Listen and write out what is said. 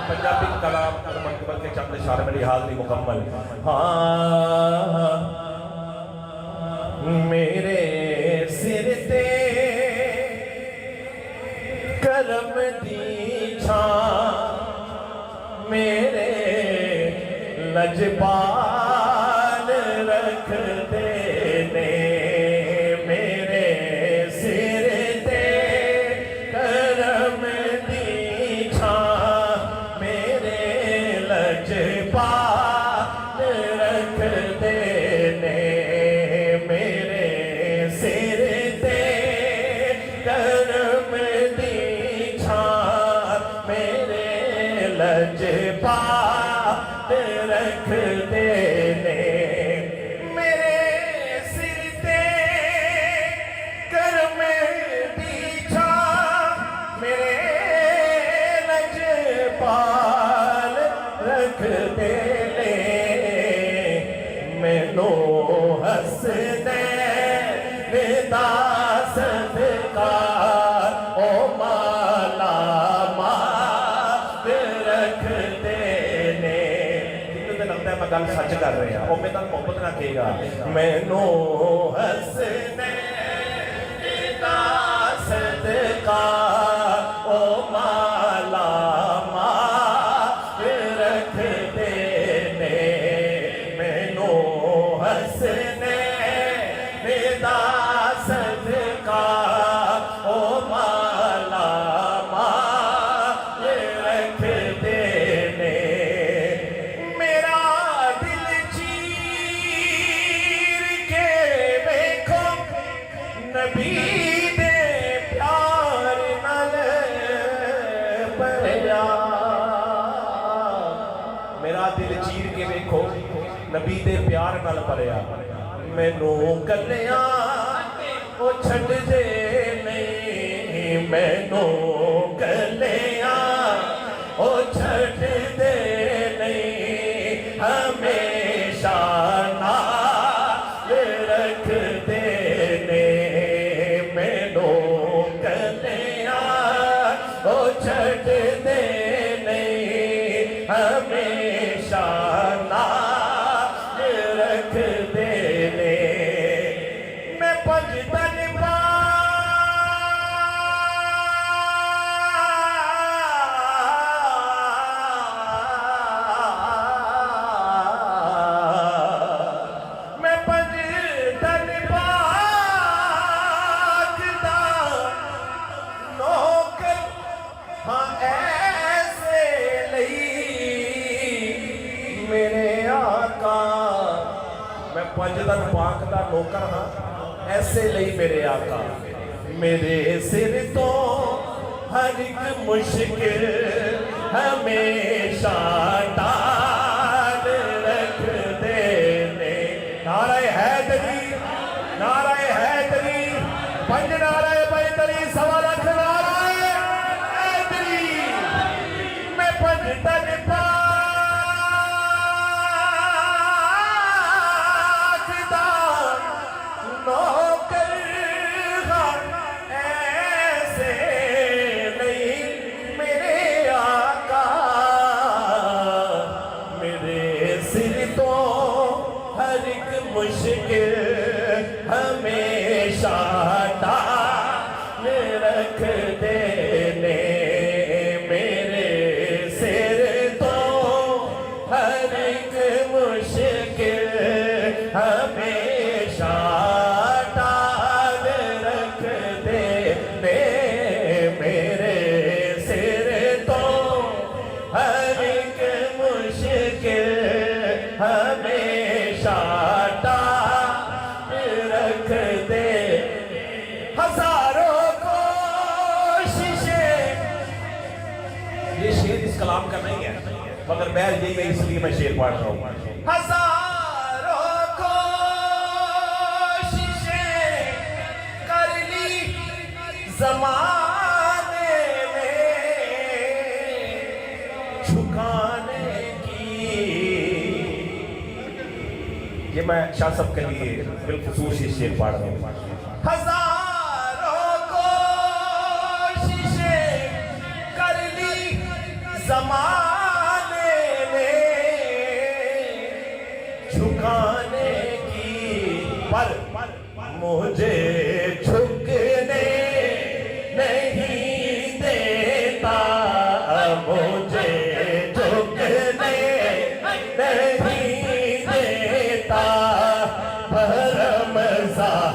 पंजाबी कलाम बन के चंद इशारे मेरी हाज़िरी मुकम्मल। हाँ मेरे सिर ते करम दी छां मेरे लजपाल रख देने मेरे सिर ते करम दी छां मेरे लजपाल रख देने मेरे सिर ते करम दी छां मेरे लजपाल रख देने मेरे सिर ते करम दी छां मेरे लजपाल रख देने मैनू हसने दा सदका ओ माला रख देने लगता है मैं गल सच कर रहा वो मेरे नाल मोहब्बत ना कहेगा मैनू हसने दा सदका ओ माला रख देने मैनू हसने दा सदका ओ माला रख देने मेरा दिल चीर के देखो नबी दे प्यार नाल भरिया मेरा दिल चीर के देखो नबी दे प्यार नाल भरिया मैनू कलियां ओ छड्ड दे नहीं मैनू कलियां ओ छड्ड दे नहीं हमेशा नाल रख देने मैनू कलियां ओ छड्ड दे नहीं हमेशा नाल रख देने मैं पंजतन मेरे आका मैं पंजतन पाक दा नौकर हाँ ऐसे लई मेरे आका मेरे सिर तो हर एक मुश्किल हमेशा टाल रख देने नारे हैदरी पंज नारे बैतरी सवा लख नारे हैदरी मैं पंजतन मुश्किल हमेशा टाल रख देने मेरे सिर तो हर एक मुश्किल हमेशा टाल रख देने मेरे सिर तो हर एक मुश्किल हमेशा रख दे हजारों कोशिशें ये शेर इस कलाम का नहीं है मगर मैं यही है इसलिए मैं शेर पढ़ रहा हूँ हजारों कोशिशें कर ली जमाने में झुकाने ये मैं शाह साहब के लिए बिलखुसूस ये शेर पढ़ रहा हूँ हजारों कोशिशें कर ली जमाने रजा